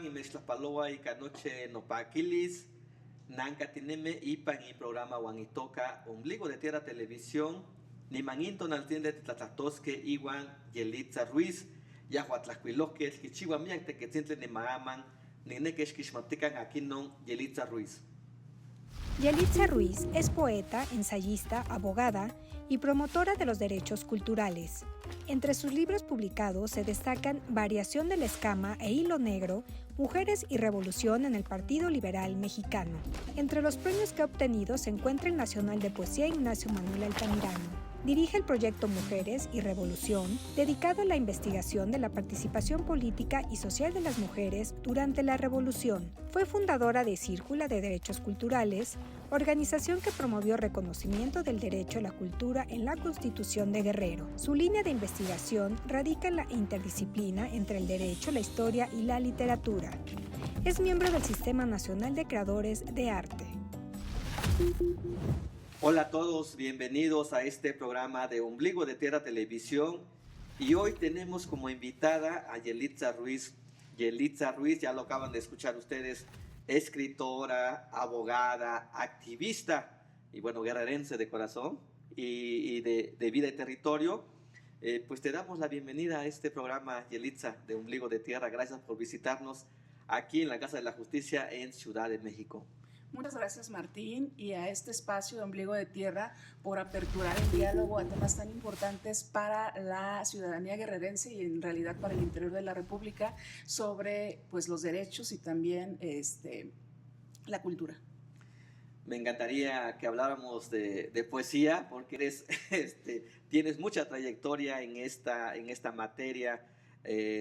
y Meztlapaloa y Canoche Nopaquilis, Nanca Tineme, Ipan y programa Huanitoca, Ombligo de Tierra Televisión, Nimaninto Naltiende Tlatlatosque, Iwan, Yelitza Ruiz, Yahuatlacuiloque, Kichihuamian, Tequetzintle Nimaaman, Nineques Quixmatican, Aquinon, Yelitza Ruiz. Yelitza Ruiz es poeta, ensayista, abogada y promotora de los derechos culturales. Entre sus libros publicados se destacan Variación de la Escama e Hilo Negro, Mujeres y Revolución en el Partido Liberal Mexicano. Entre los premios que ha obtenido se encuentra el Nacional de Poesía Ignacio Manuel Altamirano. Dirige el proyecto Mujeres y Revolución, dedicado a la investigación de la participación política y social de las mujeres durante la Revolución. Fue fundadora de Círculo de Derechos Culturales, organización que promovió reconocimiento del derecho a la cultura en la Constitución de Guerrero. Su línea de investigación radica en la interdisciplina entre el derecho, la historia y la literatura. Es miembro del Sistema Nacional de Creadores de Arte. Hola a todos, bienvenidos a este programa de Ombligo de Tierra Televisión y hoy tenemos como invitada a Yelitza Ruiz. Yelitza Ruiz, ya lo acaban de escuchar ustedes, escritora, abogada, activista y bueno, guerrerense de corazón y de vida y territorio. Pues te damos la bienvenida a este programa, Yelitza, de Ombligo de Tierra. Gracias por visitarnos aquí en la Casa de la Justicia en Ciudad de México. Muchas gracias, Martín, y a este espacio de Ombligo de Tierra por aperturar el diálogo a temas tan importantes para la ciudadanía guerrerense y en realidad para el interior de la República sobre pues, los derechos y también la cultura. Me encantaría que habláramos de poesía porque tienes mucha trayectoria en esta materia.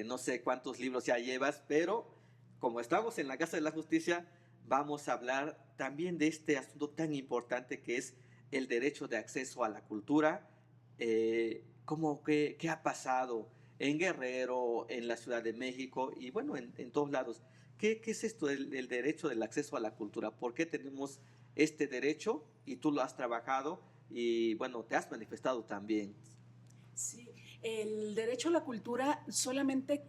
No sé cuántos libros ya llevas, pero como estamos en la Casa de la Justicia, vamos a hablar también de este asunto tan importante que es el derecho de acceso a la cultura. ¿Qué ha pasado en Guerrero, en la Ciudad de México y bueno, en todos lados? ¿Qué es esto, el derecho del acceso a la cultura? ¿Por qué tenemos este derecho? Y tú lo has trabajado y bueno, te has manifestado también. Sí, el derecho a la cultura solamente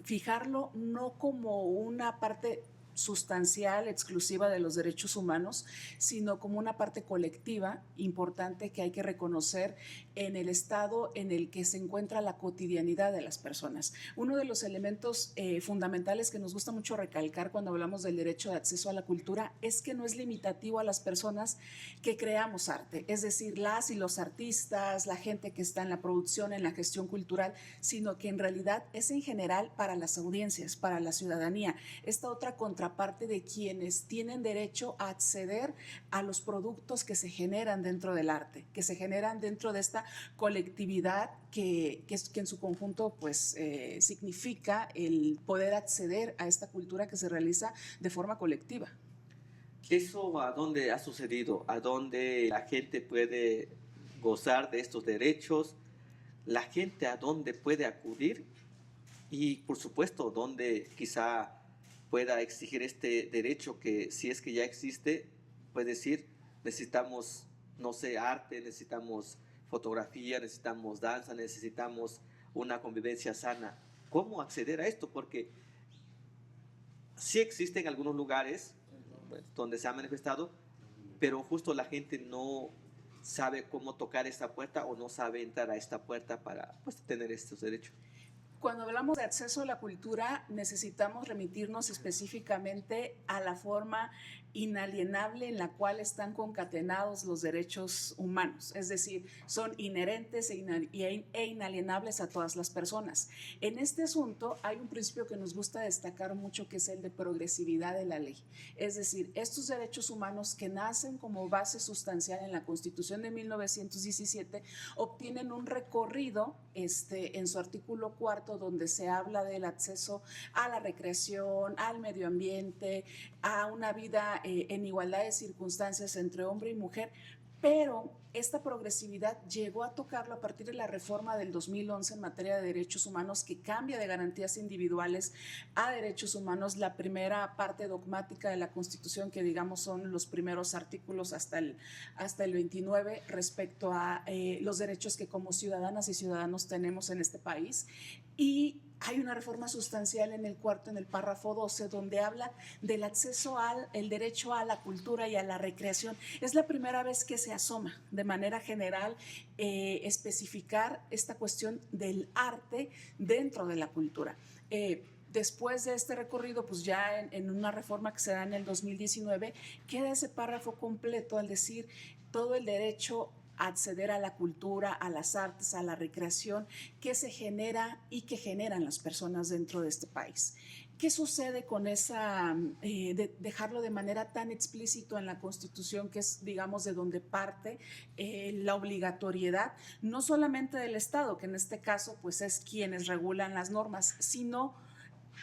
fijarlo no como una parte sustancial, exclusiva de los derechos humanos, sino como una parte colectiva importante que hay que reconocer en el estado en el que se encuentra la cotidianidad de las personas. Uno de los elementos fundamentales que nos gusta mucho recalcar cuando hablamos del derecho de acceso a la cultura es que no es limitativo a las personas que creamos arte, es decir, las y los artistas, la gente que está en la producción, en la gestión cultural, sino que en realidad es en general para las audiencias, para la ciudadanía. Esta otra contraparte de quienes tienen derecho a acceder a los productos que se generan dentro del arte, que se generan dentro de esta colectividad que en su conjunto pues, significa el poder acceder a esta cultura que se realiza de forma colectiva. ¿Eso a dónde ha sucedido? ¿A dónde la gente puede gozar de estos derechos? ¿La gente a dónde puede acudir? Y por supuesto, ¿dónde quizá pueda exigir este derecho que si es que ya existe, puede decir, necesitamos, no sé, arte, necesitamos fotografía, necesitamos danza, necesitamos una convivencia sana? ¿Cómo acceder a esto? Porque sí existen algunos lugares donde se ha manifestado, pero justo la gente no sabe cómo tocar esta puerta o no sabe entrar a esta puerta para pues, tener estos derechos. Cuando hablamos de acceso a la cultura, necesitamos remitirnos específicamente a la forma inalienable en la cual están concatenados los derechos humanos, es decir, son inherentes e inalienables a todas las personas. En este asunto hay un principio que nos gusta destacar mucho, que es el de progresividad de la ley, es decir, estos derechos humanos que nacen como base sustancial en la Constitución de 1917 obtienen un recorrido en su artículo 4, donde se habla del acceso a la recreación, al medio ambiente, a una vida en igualdad de circunstancias entre hombre y mujer, pero esta progresividad llegó a tocarlo a partir de la reforma del 2011 en materia de derechos humanos, que cambia de garantías individuales a derechos humanos la primera parte dogmática de la Constitución, que digamos son los primeros artículos hasta el 29 respecto a los derechos que como ciudadanas y ciudadanos tenemos en este país. Y hay una reforma sustancial en el párrafo 12, donde habla del acceso el derecho a la cultura y a la recreación. Es la primera vez que se asoma de manera general especificar esta cuestión del arte dentro de la cultura. Después de este recorrido, pues ya en una reforma que se da en el 2019, queda ese párrafo completo al decir todo el derecho a acceder a la cultura, a las artes, a la recreación que se genera y que generan las personas dentro de este país. ¿Qué sucede con dejarlo de manera tan explícito en la Constitución, que es, digamos, de donde parte la obligatoriedad, no solamente del Estado, que en este caso pues es quienes regulan las normas, sino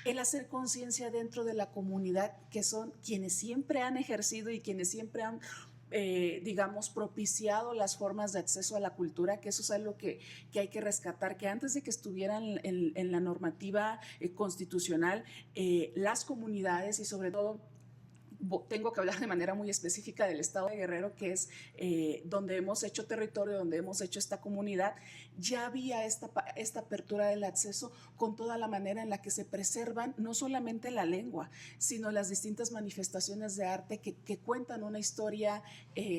el hacer conciencia dentro de la comunidad, que son quienes siempre han ejercido y quienes siempre han digamos, propiciado las formas de acceso a la cultura, que eso es algo que hay que rescatar, que antes de que estuvieran en la normativa constitucional, las comunidades y sobre todo tengo que hablar de manera muy específica del estado de Guerrero, que es donde hemos hecho territorio, donde hemos hecho esta comunidad, ya había esta apertura del acceso con toda la manera en la que se preservan no solamente la lengua, sino las distintas manifestaciones de arte que cuentan una historia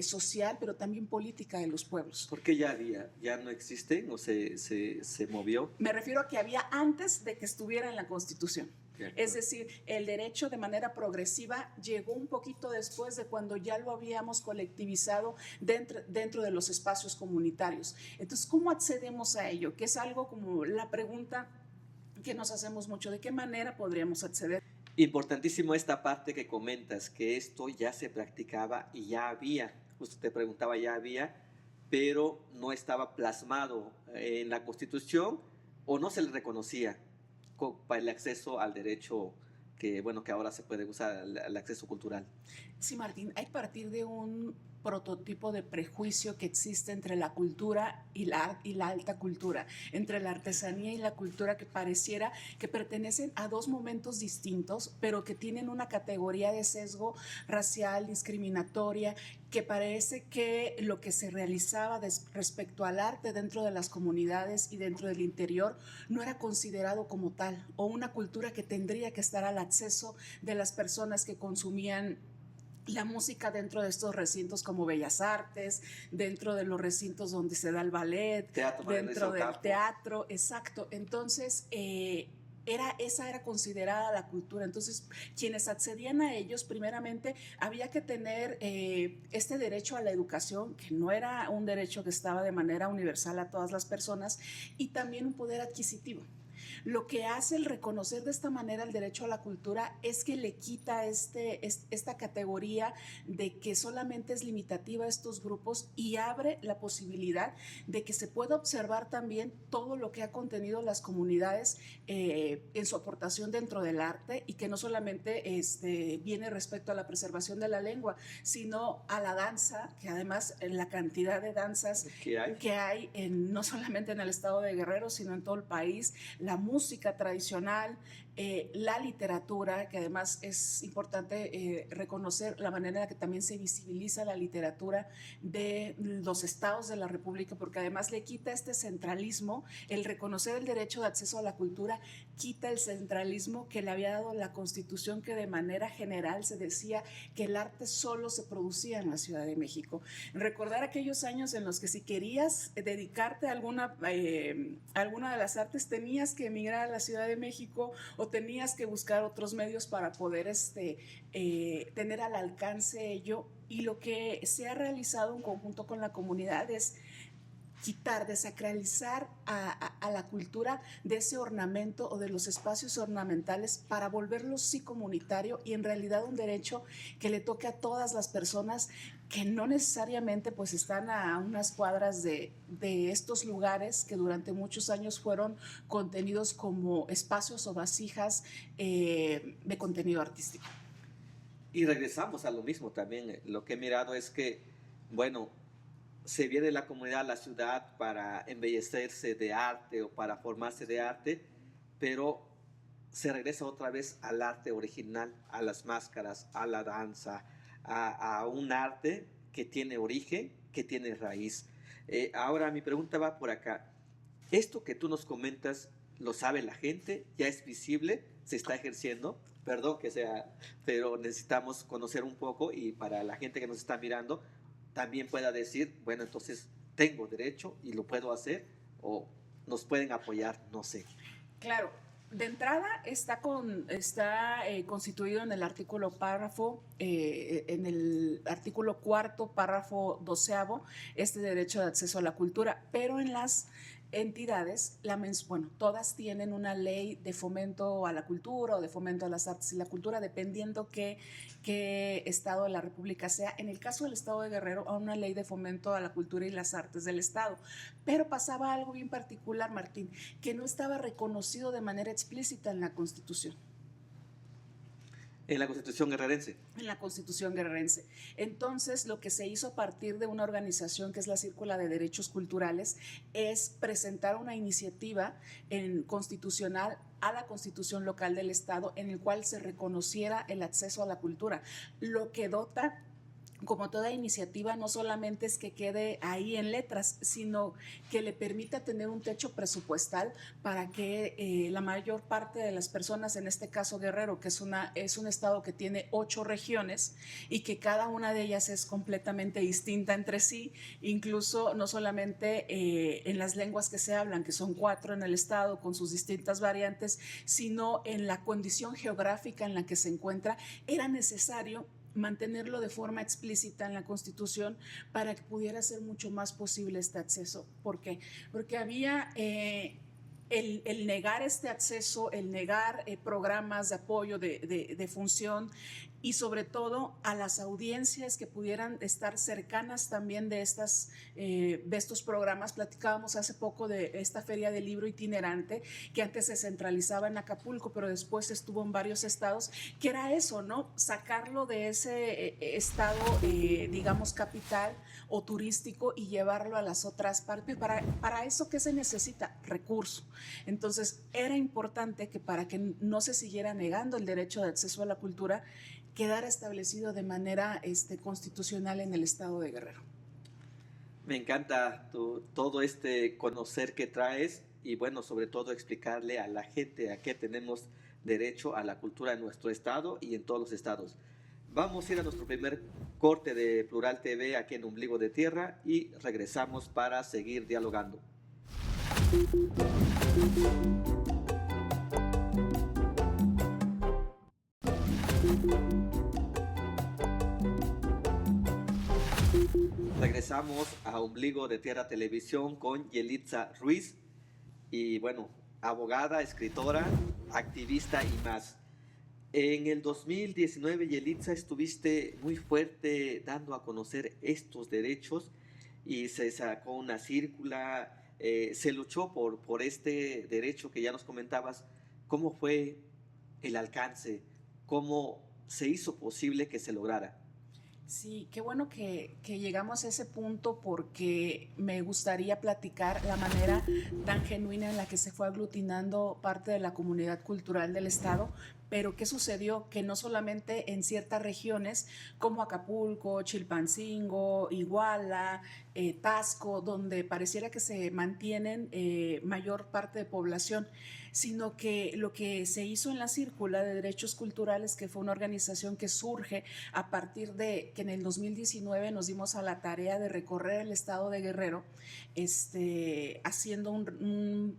social, pero también política de los pueblos. ¿Por qué ya había? ¿Ya no existen o se movió? Me refiero a que había antes de que estuviera en la Constitución. Es decir, el derecho de manera progresiva llegó un poquito después de cuando ya lo habíamos colectivizado dentro de los espacios comunitarios. Entonces, ¿cómo accedemos a ello? Que es algo como la pregunta que nos hacemos mucho, ¿de qué manera podríamos acceder? Importantísimo esta parte que comentas, que esto ya se practicaba y ya había, justo te preguntaba, ya había, pero no estaba plasmado en la Constitución o no se le reconocía para el acceso al derecho que ahora se puede usar, el acceso cultural. Sí, Martín, hay que partir de un prototipo de prejuicio que existe entre la cultura y la alta cultura, entre la artesanía y la cultura, que pareciera que pertenecen a dos momentos distintos, pero que tienen una categoría de sesgo racial, discriminatoria, que parece que lo que se realizaba respecto al arte dentro de las comunidades y dentro del interior no era considerado como tal, o una cultura que tendría que estar al acceso de las personas que consumían la música dentro de estos recintos como Bellas Artes, dentro de los recintos donde se da el ballet, dentro del teatro, exacto. Entonces, esa era considerada la cultura. Entonces, quienes accedían a ellos, primeramente, había que tener este derecho a la educación, que no era un derecho que estaba de manera universal a todas las personas, y también un poder adquisitivo. Lo que hace el reconocer de esta manera el derecho a la cultura es que le quita esta categoría de que solamente es limitativa a estos grupos y abre la posibilidad de que se pueda observar también todo lo que ha contenido las comunidades en su aportación dentro del arte, y que no solamente viene respecto a la preservación de la lengua, sino a la danza, que además la cantidad de danzas que hay no solamente en el estado de Guerrero, sino en todo el país, la música tradicional, la literatura, que además es importante reconocer la manera en la que también se visibiliza la literatura de los estados de la República, porque además le quita este centralismo, el reconocer el derecho de acceso a la cultura, quita el centralismo que le había dado la Constitución, que de manera general se decía que el arte solo se producía en la Ciudad de México. Recordar aquellos años en los que si querías dedicarte a alguna de las artes tenías que emigrar a la Ciudad de México o tenías que buscar otros medios para poder tener al alcance ello, y lo que se ha realizado en conjunto con la comunidad es quitar, desacralizar a la cultura de ese ornamento o de los espacios ornamentales para volverlo sí comunitario y en realidad un derecho que le toque a todas las personas que no necesariamente pues están a unas cuadras de estos lugares que durante muchos años fueron contenidos como espacios o vasijas de contenido artístico. Y regresamos a lo mismo también. Lo que he mirado es que, se viene la comunidad a la ciudad para embellecerse de arte o para formarse de arte, pero se regresa otra vez al arte original, a las máscaras, a la danza, a un arte que tiene origen, que tiene raíz. Ahora mi pregunta va por acá. Esto que tú nos comentas, lo sabe la gente, ya es visible, se está ejerciendo. Perdón que sea, pero necesitamos conocer un poco y para la gente que nos está mirando también pueda decir, bueno, entonces tengo derecho y lo puedo hacer o nos pueden apoyar, no sé. Claro, de entrada está constituido en el artículo en el artículo 4, párrafo 12, este derecho de acceso a la cultura, pero en las entidades, todas tienen una ley de fomento a la cultura o de fomento a las artes y la cultura, dependiendo qué estado de la República sea. En el caso del estado de Guerrero, a una ley de fomento a la cultura y las artes del estado. Pero pasaba algo bien particular, Martín, que no estaba reconocido de manera explícita en la Constitución. En la Constitución guerrerense. En la Constitución guerrerense. Entonces, lo que se hizo a partir de una organización que es la Círcula de Derechos Culturales es presentar una iniciativa constitucional a la Constitución local del Estado en el cual se reconociera el acceso a la cultura, lo que dota. Como toda iniciativa, no solamente es que quede ahí en letras, sino que le permita tener un techo presupuestal para que la mayor parte de las personas, en este caso Guerrero, que es un estado que tiene 8 regiones y que cada una de ellas es completamente distinta entre sí, incluso no solamente en las lenguas que se hablan, que son 4 en el estado con sus distintas variantes, sino en la condición geográfica en la que se encuentra, era necesario mantenerlo de forma explícita en la Constitución para que pudiera ser mucho más posible este acceso. ¿Por qué? Porque había el negar este acceso, el negar programas de apoyo, de función, y sobre todo a las audiencias que pudieran estar cercanas también de estos programas. Platicábamos hace poco de esta feria del libro itinerante que antes se centralizaba en Acapulco, pero después estuvo en varios estados, que era eso, ¿no? Sacarlo de ese estado, digamos, capital o turístico y llevarlo a las otras partes. Para eso, ¿qué se necesita? Recurso. Entonces, era importante que para que no se siguiera negando el derecho de acceso a la cultura, quedara establecido de manera constitucional en el estado de Guerrero. Me encanta todo este conocer que traes y bueno, sobre todo explicarle a la gente a qué tenemos derecho a la cultura en nuestro estado y en todos los estados. Vamos a ir a nuestro primer corte de Plural TV aquí en Ombligo de Tierra y regresamos para seguir dialogando. Regresamos a Ombligo de Tierra Televisión con Yelitza Ruiz y bueno, abogada, escritora, activista y más. En el 2019, Yelitza, estuviste muy fuerte dando a conocer estos derechos y se sacó una círcula, se luchó por este derecho que ya nos comentabas. ¿Cómo fue el alcance? ¿Cómo se hizo posible que se lograra? Sí, qué bueno que llegamos a ese punto porque me gustaría platicar la manera tan genuina en la que se fue aglutinando parte de la comunidad cultural del estado. Pero ¿qué sucedió? Que no solamente en ciertas regiones como Acapulco, Chilpancingo, Iguala, Tasco, donde pareciera que se mantienen mayor parte de población, sino que lo que se hizo en la Círcula de Derechos Culturales, que fue una organización que surge a partir de que en el 2019 nos dimos a la tarea de recorrer el estado de Guerrero, haciendo un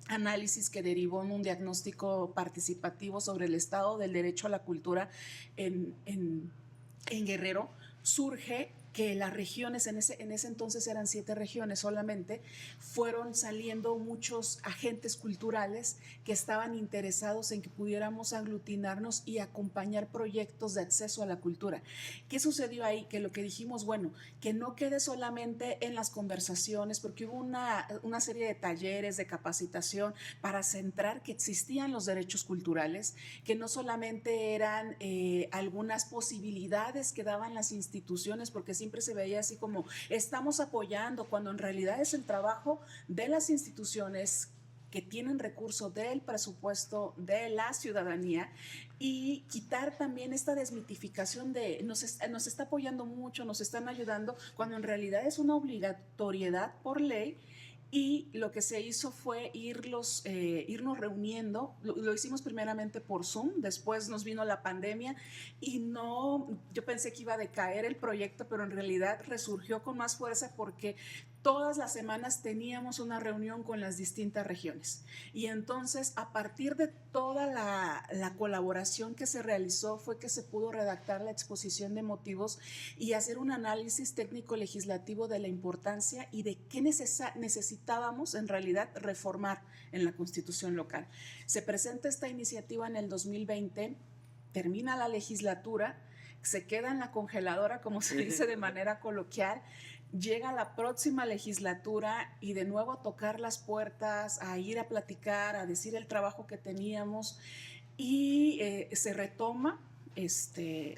análisis que derivó en un diagnóstico participativo sobre el estado del derecho a la cultura en Guerrero, surge que las regiones, en ese entonces eran 7 regiones solamente, fueron saliendo muchos agentes culturales que estaban interesados en que pudiéramos aglutinarnos y acompañar proyectos de acceso a la cultura. ¿Qué sucedió ahí? Que lo que dijimos, bueno, que no quede solamente en las conversaciones, porque hubo una serie de talleres, de capacitación para centrar que existían los derechos culturales, que no solamente eran algunas posibilidades que daban las instituciones, porque siempre se veía así como estamos apoyando, cuando en realidad es el trabajo de las instituciones que tienen recursos del presupuesto de la ciudadanía, y quitar también esta desmitificación de nos está apoyando mucho, nos están ayudando, cuando en realidad es una obligatoriedad por ley Y lo que se hizo fue irnos reuniendo. Lo hicimos primeramente por Zoom, después nos vino la pandemia y yo pensé que iba a decaer el proyecto, pero en realidad resurgió con más fuerza porque todas las semanas teníamos una reunión con las distintas regiones. Y entonces, a partir de toda la colaboración que se realizó, fue que se pudo redactar la exposición de motivos y hacer un análisis técnico-legislativo de la importancia y de qué necesitábamos en realidad reformar en la Constitución local. Se presenta esta iniciativa en el 2020, termina la legislatura, se queda en la congeladora, como se dice de manera coloquial. Llega la próxima legislatura y de nuevo a tocar las puertas, a ir a platicar, a decir el trabajo que teníamos y se retoma,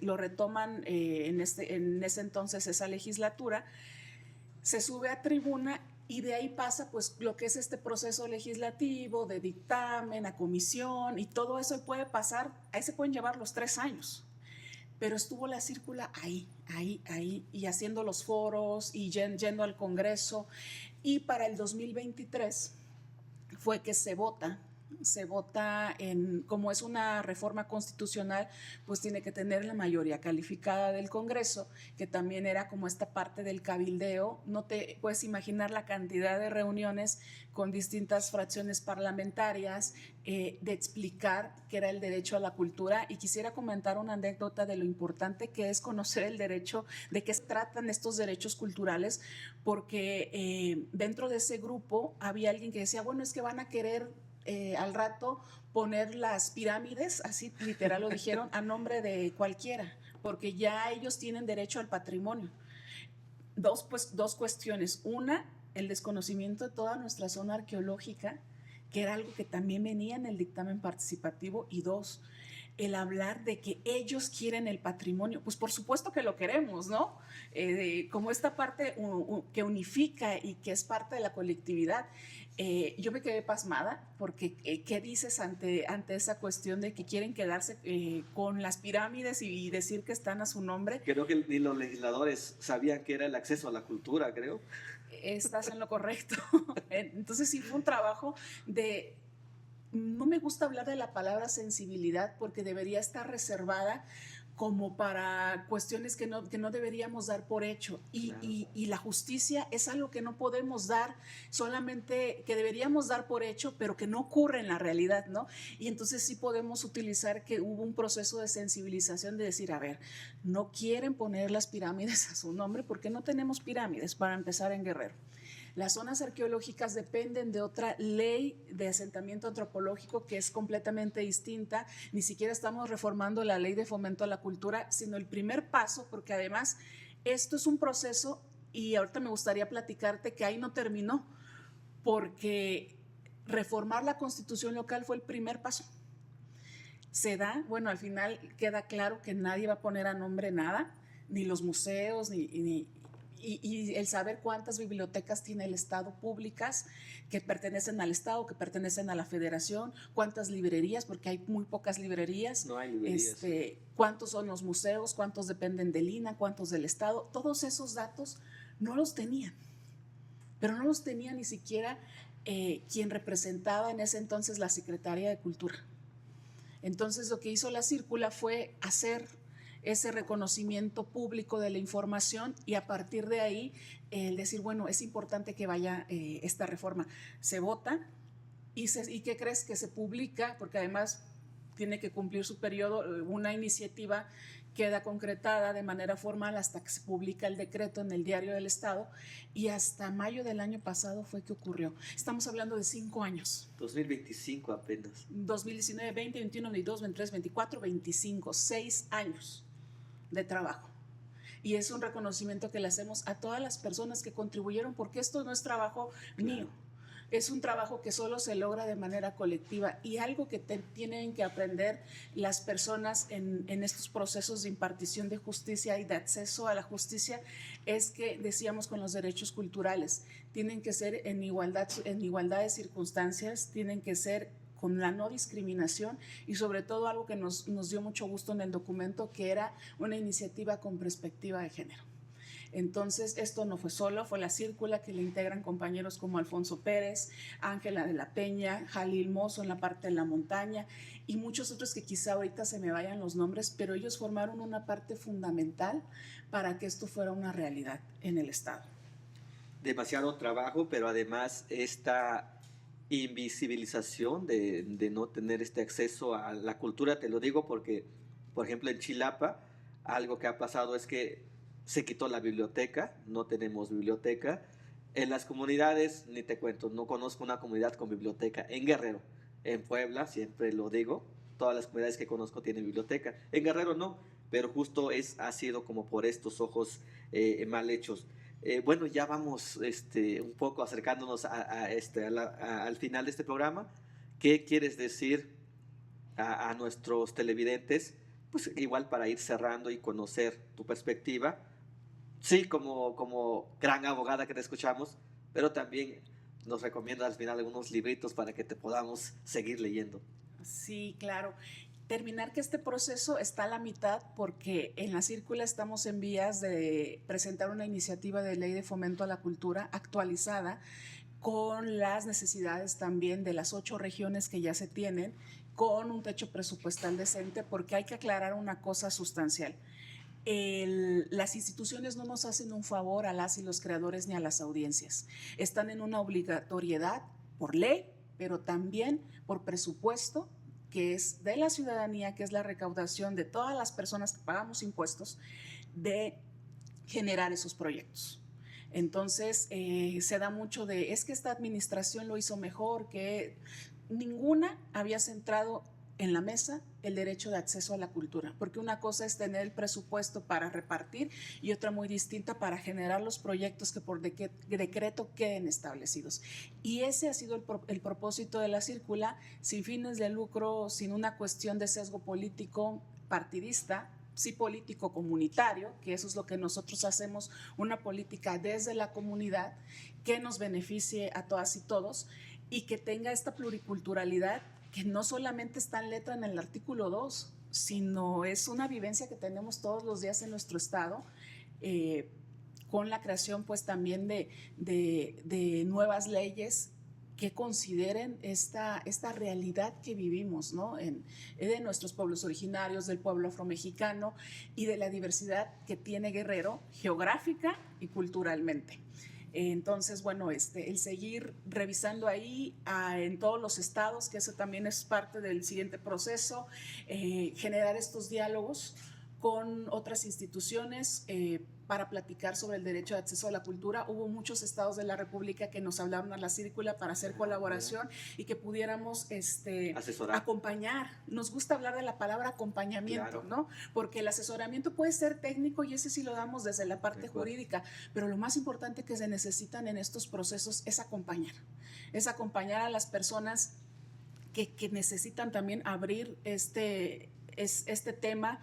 lo retoman en ese entonces esa legislatura, se sube a tribuna y de ahí pasa pues lo que es este proceso legislativo, de dictamen, a comisión y todo eso puede pasar, ahí se pueden llevar los 3 años. Pero estuvo la círcula ahí, y haciendo los foros y yendo al Congreso. Y para el 2023 fue que se vota como es una reforma constitucional, pues tiene que tener la mayoría calificada del Congreso, que también era como esta parte del cabildeo. No te puedes imaginar la cantidad de reuniones con distintas fracciones parlamentarias de explicar qué era el derecho a la cultura. Y quisiera comentar una anécdota de lo importante que es conocer el derecho, de qué se tratan estos derechos culturales, porque dentro de ese grupo había alguien que decía, bueno, es que van a querer al rato poner las pirámides, así literal lo dijeron, a nombre de cualquiera, porque ya ellos tienen derecho al patrimonio. Dos cuestiones. Una, el desconocimiento de toda nuestra zona arqueológica, que era algo que también venía en el dictamen participativo. Y dos, el hablar de que ellos quieren el patrimonio. Pues por supuesto que lo queremos, ¿no? Como esta parte que unifica y que es parte de la colectividad. Yo me quedé pasmada porque ¿qué dices ante esa cuestión de que quieren quedarse con las pirámides y decir que están a su nombre? Creo que ni los legisladores sabían que era el acceso a la cultura, creo. Estás en lo correcto. Entonces sí fue un trabajo de... No me gusta hablar de la palabra sensibilidad porque debería estar reservada como para cuestiones que no deberíamos dar por hecho. Y la justicia es algo que no podemos dar solamente, que deberíamos dar por hecho, pero que no ocurre en la realidad, ¿no? Y entonces sí podemos utilizar que hubo un proceso de sensibilización de decir, a ver, no quieren poner las pirámides a su nombre porque no tenemos pirámides para empezar en Guerrero. Las zonas arqueológicas dependen de otra ley de asentamiento antropológico que es completamente distinta. Ni siquiera estamos reformando la ley de fomento a la cultura, sino el primer paso, porque además esto es un proceso y ahorita me gustaría platicarte que ahí no terminó, porque reformar la Constitución local fue el primer paso. Se da, bueno, al final queda claro que nadie va a poner a nombre nada, ni los museos, y el saber cuántas bibliotecas tiene el Estado públicas que pertenecen al Estado, que pertenecen a la Federación, cuántas librerías, porque hay muy pocas librerías. No hay librerías. Cuántos son los museos, cuántos dependen del INAH, cuántos del Estado. Todos esos datos no los tenían, pero no los tenía ni siquiera quien representaba en ese entonces la Secretaría de Cultura. Entonces lo que hizo la círcula fue hacer ese reconocimiento público de la información y a partir de ahí decir, bueno, es importante que vaya esta reforma. Se vota y ¿qué crees? Que se publica, porque además tiene que cumplir su periodo, una iniciativa queda concretada de manera formal hasta que se publica el decreto en el Diario del Estado y hasta mayo del año pasado fue que ocurrió. Estamos hablando de 5 años. 2025 apenas. 2019, 20, 21, 22, 23, 24, 25, 6 años de trabajo. Y es un reconocimiento que le hacemos a todas las personas que contribuyeron, porque esto no es trabajo mío, es un trabajo que solo se logra de manera colectiva y algo que tienen que aprender las personas en estos procesos de impartición de justicia y de acceso a la justicia es que, decíamos con los derechos culturales, tienen que ser en igualdad de circunstancias, tienen que ser con la no discriminación y sobre todo algo que nos dio mucho gusto en el documento, que era una iniciativa con perspectiva de género. Entonces, esto no fue solo, fue la círcula que le integran compañeros como Alfonso Pérez, Ángela de la Peña, Jalil Mozo en la parte de la montaña y muchos otros que quizá ahorita se me vayan los nombres, pero ellos formaron una parte fundamental para que esto fuera una realidad en el Estado. Demasiado trabajo, pero además esta invisibilización de no tener este acceso a la cultura, te lo digo porque, por ejemplo, en Chilapa, algo que ha pasado es que se quitó la biblioteca, no tenemos biblioteca. En las comunidades, ni te cuento, no conozco una comunidad con biblioteca. En Guerrero, en Puebla, siempre lo digo, todas las comunidades que conozco tienen biblioteca. En Guerrero no, pero justo ha sido como por estos ojos mal hechos. Bueno, ya vamos un poco acercándonos al final de este programa. ¿Qué quieres decir a nuestros televidentes? Pues igual para ir cerrando y conocer tu perspectiva. Sí, como gran abogada que te escuchamos, pero también nos recomiendas al final algunos libritos para que te podamos seguir leyendo. Sí, claro. Terminar que este proceso está a la mitad porque en la círcula estamos en vías de presentar una iniciativa de ley de fomento a la cultura actualizada con las necesidades también de las 8 regiones que ya se tienen, con un techo presupuestal decente, porque hay que aclarar una cosa sustancial. Las instituciones no nos hacen un favor a las y los creadores ni a las audiencias. Están en una obligatoriedad por ley, pero también por presupuesto, que es de la ciudadanía, que es la recaudación de todas las personas que pagamos impuestos, de generar esos proyectos. Entonces, se da mucho de, es que esta administración lo hizo mejor, que ninguna había centrado en la mesa el derecho de acceso a la cultura, porque una cosa es tener el presupuesto para repartir y otra muy distinta para generar los proyectos que por decreto queden establecidos. Y ese ha sido el propósito de la círcula, sin fines de lucro, sin una cuestión de sesgo político partidista, sí político comunitario, que eso es lo que nosotros hacemos, una política desde la comunidad que nos beneficie a todas y todos y que tenga esta pluriculturalidad que no solamente está en letra en el artículo 2, sino es una vivencia que tenemos todos los días en nuestro estado, con la creación pues también de nuevas leyes que consideren esta realidad que vivimos, ¿no? De nuestros pueblos originarios, del pueblo afromexicano y de la diversidad que tiene Guerrero geográfica y culturalmente. Entonces, bueno, el seguir revisando ahí en todos los estados, que eso también es parte del siguiente proceso, generar estos diálogos con otras instituciones para platicar sobre el derecho de acceso a la cultura. Hubo muchos estados de la República que nos hablaron a la círcula para hacer colaboración y que pudiéramos acompañar. Nos gusta hablar de la palabra acompañamiento, claro, ¿no? Porque el asesoramiento puede ser técnico y ese sí lo damos desde la parte jurídica, pero lo más importante que se necesitan en estos procesos es acompañar a las personas que necesitan también abrir este tema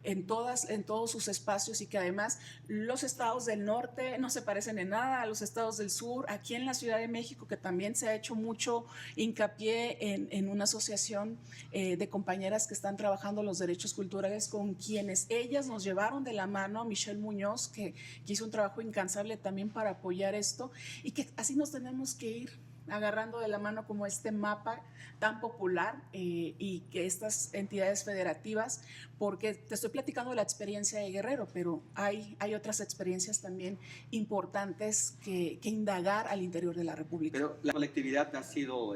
en todos sus espacios y que además los estados del norte no se parecen en nada a los estados del sur. Aquí en la Ciudad de México, que también se ha hecho mucho hincapié en una asociación de compañeras que están trabajando los derechos culturales con quienes ellas nos llevaron de la mano, a Michelle Muñoz, que hizo un trabajo incansable también para apoyar esto y que así nos tenemos que ir agarrando de la mano como este mapa tan popular y que estas entidades federativas, porque te estoy platicando de la experiencia de Guerrero, pero hay otras experiencias también importantes que indagar al interior de la República. Pero la colectividad ha sido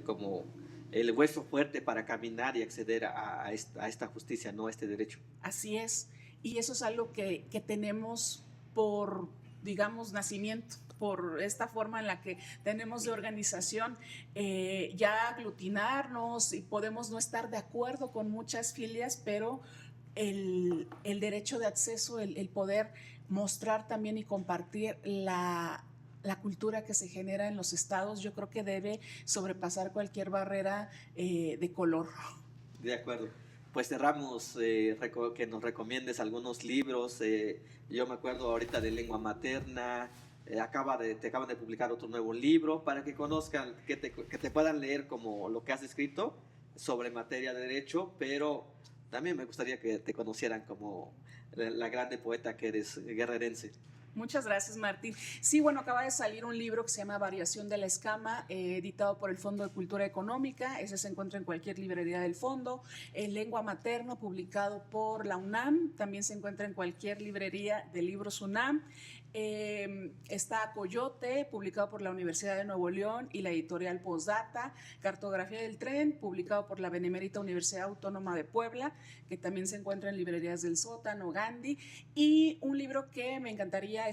como el hueso fuerte para caminar y acceder a esta justicia, no a este derecho. Así es, y eso es algo que tenemos por, digamos, nacimiento, por esta forma en la que tenemos de organización, ya aglutinarnos y podemos no estar de acuerdo con muchas filias, pero el derecho de acceso, el poder mostrar también y compartir la cultura que se genera en los estados, yo creo que debe sobrepasar cualquier barrera de color. De acuerdo. Pues cerramos, que nos recomiendes algunos libros. Yo me acuerdo ahorita de Lengua Materna. Te acaban de publicar otro nuevo libro para que conozcan, que te puedan leer como lo que has escrito sobre materia de derecho, pero También me gustaría que te conocieran como la grande poeta que eres guerrerense. Muchas gracias, Martín. Sí, bueno, acaba de salir un libro que se llama Variación de la escama, editado por el Fondo de Cultura Económica. Ese se encuentra en cualquier librería del fondo. Lengua Materna, publicado por la UNAM. También se encuentra en cualquier librería de libros UNAM. Está Coyote, publicado por la Universidad de Nuevo León y la editorial Postdata. Cartografía del Tren, publicado por la Benemérita Universidad Autónoma de Puebla, que también se encuentra en librerías del Sótano, Gandhi. Y un libro que me encantaría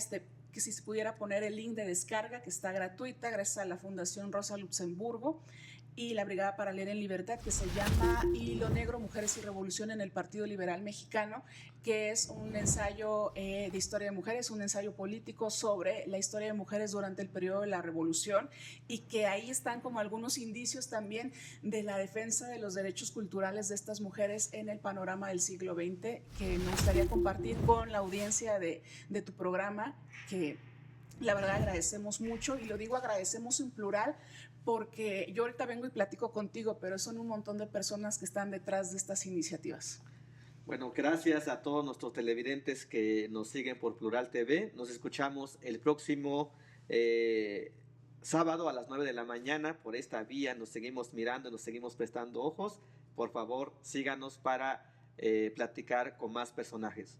que si se pudiera poner el link de descarga, que está gratuita gracias a la Fundación Rosa Luxemburgo y la Brigada para Leer en Libertad, que se llama Hilo Negro, Mujeres y Revolución en el Partido Liberal Mexicano, que es un ensayo de historia de mujeres, un ensayo político sobre la historia de mujeres durante el periodo de la Revolución, y que ahí están como algunos indicios también de la defensa de los derechos culturales de estas mujeres en el panorama del siglo XX, que me gustaría compartir con la audiencia de tu programa, que la verdad agradecemos mucho, y lo digo agradecemos en plural, porque yo ahorita vengo y platico contigo, pero son un montón de personas que están detrás de estas iniciativas. Bueno, gracias a todos nuestros televidentes que nos siguen por Plural TV. Nos escuchamos el próximo sábado a las 9 de la mañana por esta vía. Nos seguimos mirando, nos seguimos prestando ojos. Por favor, síganos para platicar con más personajes.